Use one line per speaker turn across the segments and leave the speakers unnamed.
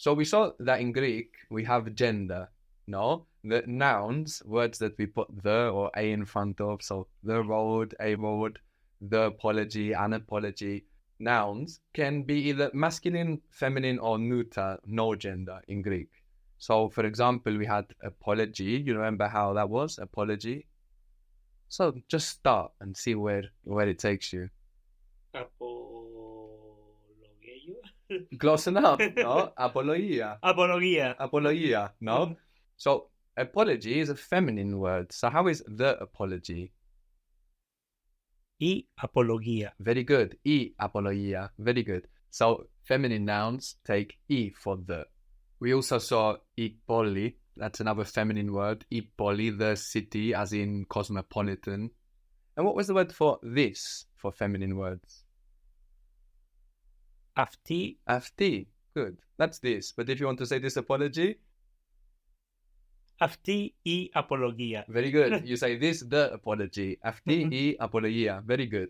So we saw that in Greek, we have gender, no? The nouns, words that we put the or a in front of, so the road, a road, the apology, an apology. Nouns can be either masculine, feminine, or neuter, no gender in Greek. So, for example, we had apology. You remember how that was? Apology. So just start and see where it takes you. Close enough, no? Apologia.
Apologia.
Apologia, no? So apology is a feminine word. So how is the apology?
Y apologia.
Very good. Y apologia. Very good. So feminine nouns take y for the. We also saw I poli. That's another feminine word. I poli, the city, as in cosmopolitan. And what was the word for this for feminine words?
Αυτή.
Αυτή. Good. That's this. But if you want to say this apology?
Αυτή η apologia.
Very good. You say this, the apology. Αυτή η apologia. Very good.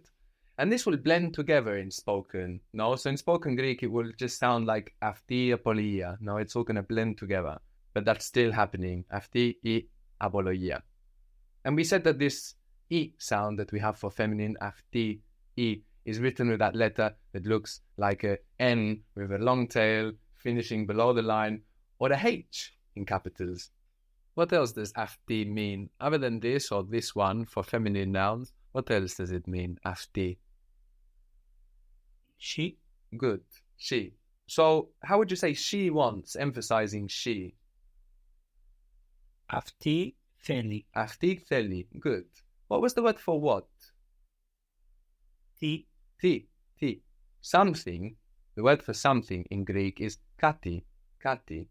And this will blend together in spoken. No? So in spoken Greek, it will just sound like αυτή apologia. No, it's all going to blend together. But that's still happening. Αυτή η apologia. And we said that this I sound that we have for feminine, αυτή I, is written with that letter that looks like a N with a long tail finishing below the line, or a H in capitals. What else does αυτή mean? Other than this or this one for feminine nouns, what else does it mean, αυτή?
She.
Good, she. So how would you say she wants, emphasizing she?
Αυτή θέλει.
Αυτή θέλει. Good. What was the word for what?
Τι.
Τι. Something, the word for something in Greek is kati.
Κάτι.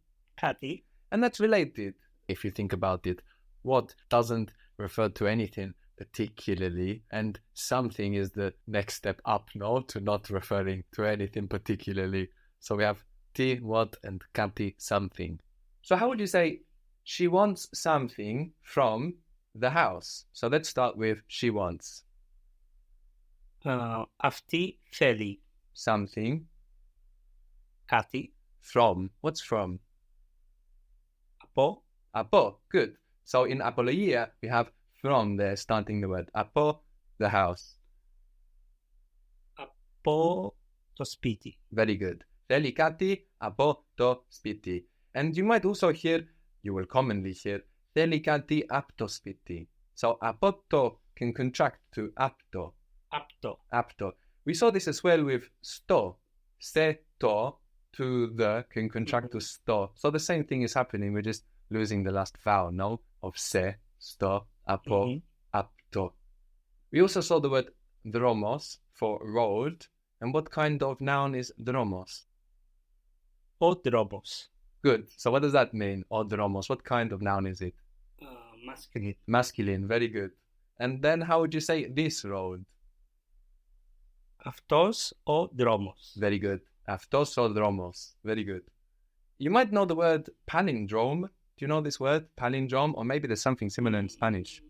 And that's related, if you think about it. What doesn't refer to anything particularly, and something is the next step up, no? To not referring to anything particularly. So we have ti, what, and kati, something. So how would you say she wants something from the house? So let's start with she wants.
Αυτή θέλει.
Something.
Κάτι.
From. What's from?
Από.
Από. Good. So in apologia, we have from there starting the word. Από, the house.
Από το σπίτι.
Very good. Θέλει κάτι από το σπίτι. And you might also hear, you will commonly hear, θέλει κάτι από το σπίτι. So από το can contract to apto. Apto. We saw this as well with sto. Se to to the can contract to sto. So the same thing is happening. We're just losing the last vowel, no? Of se, sto, apo, apto. We also saw the word dromos for road. And what kind of noun is dromos?
Ο δρόμος.
Good. So what does that mean? O dromos. What kind of noun is it?
Masculine.
Masculine. Very good. And then how would you say this road?
Αυτός ο δρόμος.
Very good. Αυτός ο δρόμος. Very good. You might know the word palindrome. Do you know this word? Palindrome? Or maybe there's something similar in Spanish.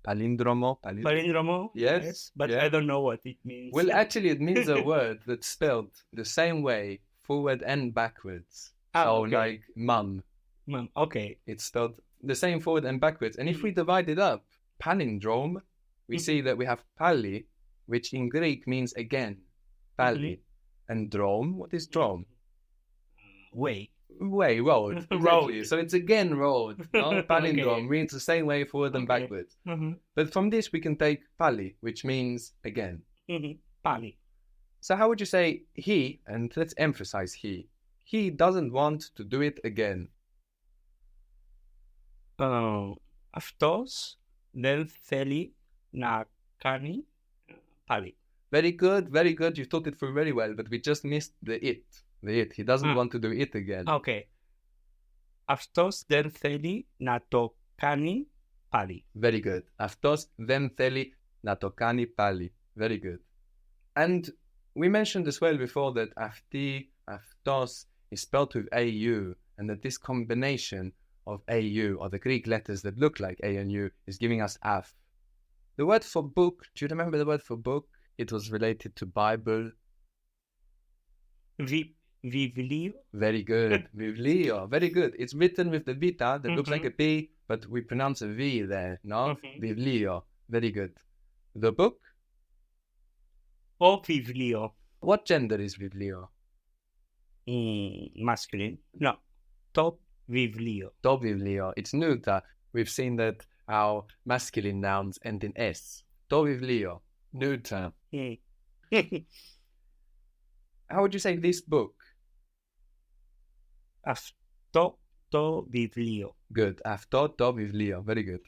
Palindromo.
Palindromo?
Yes.
But
yeah.
I don't know what it means.
Well, actually, it means a word that's spelled the same way, forward and backwards. So
okay.
like mum.
Mum, okay.
It's spelled the same forward and backwards. And if we divide it up, palindrome, we see that we have pali, which in Greek means again. Pali. And drome, what is drome?
Way,
road. Exactly.
Road.
So it's again road. No? Palindrome reads the same way forward and backwards. But from this we can take pali, which means again.
Pali.
So how would you say he, and let's emphasize he. He doesn't want to do it again.
Αυτός δεν θέλει να κάνει πάλι.
Very good, very good. You thought it through very well, but we just missed the it. The it. He doesn't want to do it again.
Okay. Αυτός δεν θέλει να το κάνει πάλι.
Very good. Αυτός δεν θέλει να το κάνει πάλι. Very good. And we mentioned as well before that αυτή, αυτός is spelled with AU, and that this combination of AU, or the Greek letters that look like A and U, is giving us af. The word for book, do you remember the word for book? It was related to Bible.
βιβλίο.
Very good. Βιβλίο. Very good. It's written with the vita that looks like a B, but we pronounce a V there, no? Βιβλίο. Very good. The book?
Ο βιβλίο.
What gender is βιβλίο?
Masculine. No. Το βιβλίο.
Το βιβλίο. It's neuter. We've seen that our masculine nouns end in S. Το βιβλίο. Neuter. How would you say this book?
Αυτό το βιβλίο.
Good. Αυτό το βιβλίο. Very good.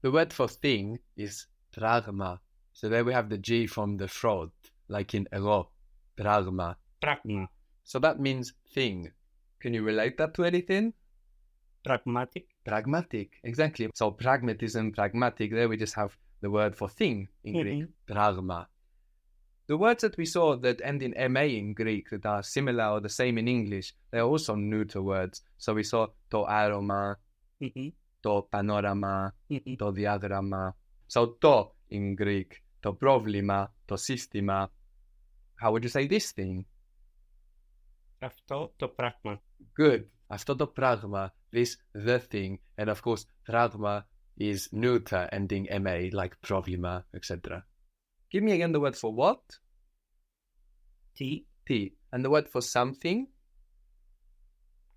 The word for thing is πράγμα. So there we have the G from the throat, like in εγώ. Πράγμα.
Πράγμα.
So that means thing. Can you relate that to anything?
Pragmatic.
Pragmatic. Exactly. So pragmatism, pragmatic, there we just have the word for thing in Greek. Πράγμα. The words that we saw that end in MA in Greek that are similar or the same in English, they are also neuter words. So we saw to aroma, to panorama, to diagrama. So to in Greek, to πρόβλημα, to σύστημα. How would you say this thing?
Αυτό το πράγμα.
Good. Αυτό το πράγμα, this the thing. And of course, πράγμα is neuter ending MA, like πρόβλημα, etc. Give me again the word for what?
Τι.
Τι. And the word for something?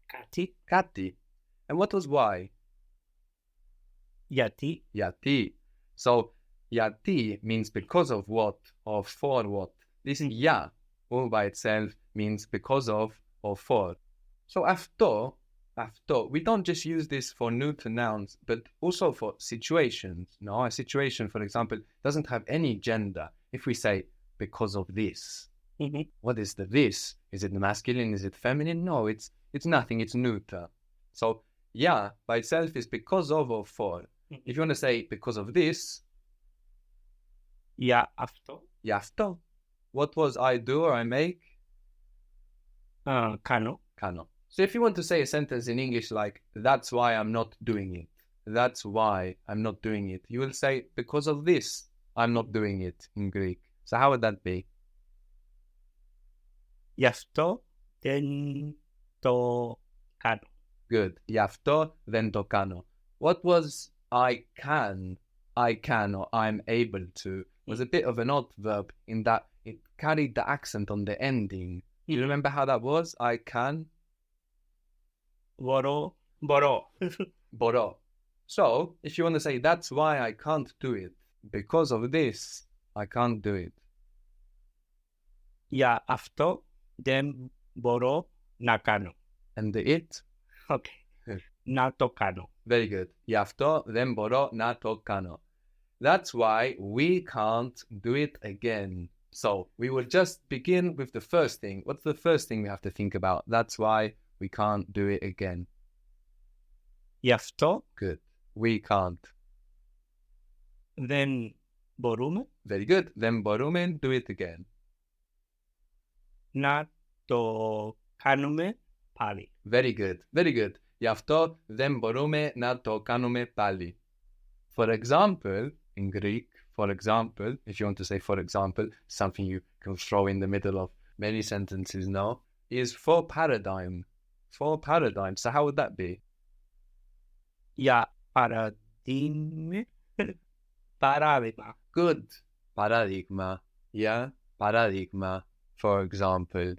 Κάτι.
Κάτι. And what was why?
Γιατί.
Γιατί. So, γιατί means because of what or for what. This ya all by itself means because of or for. So, αυτό, we don't just use this for neuter nouns, but also for situations. No, a situation, for example, doesn't have any gender. If we say because of this, what is the this? Is it masculine? Is it feminine? No, it's nothing. It's neuter. So, yeah, by itself is because of or for. If you want to say because of this,
Για αυτό.
για αυτό. What was I do or I make?
Κάνω.
Κάνω. So if you want to say a sentence in English like, that's why I'm not doing it. That's why I'm not doing it. You will say, because of this, I'm not doing it in Greek. So how would that be?
Γι' αυτό δεν το κάνω.
Good. Γι' αυτό δεν το κάνω. What was I can or I'm able to was a bit of an odd verb in that it carried the accent on the ending. Do you remember how that was? I can.
Μπορώ.
Μπορώ. So, if you want to say, that's why I can't do it. Because of this, I can't do it.
Για αυτό δεν μπορώ να κάνω.
And the it?
Okay. Να το κάνω.
Very good. Γι' αυτό δεν μπορώ να το κάνω. That's why we can't do it again. So, we will just begin with the first thing. What's the first thing we have to think about? That's why we can't do it again.
Γι' αυτό
Good. We can't.
δεν μπορούμε
Very good. Δεν μπορούμε, do it again.
να το κάνουμε πάλι.
Very good. Very good. Γι' αυτό δεν μπορούμε να το κάνουμε πάλι. For example, in Greek, for example, if you want to say for example, something you can throw in the middle of many sentences now, is for paradigm. For paradigm. So how would that be?
Για παράδειγμα.
Good. Paradigma. Yeah. Paradigma. For example.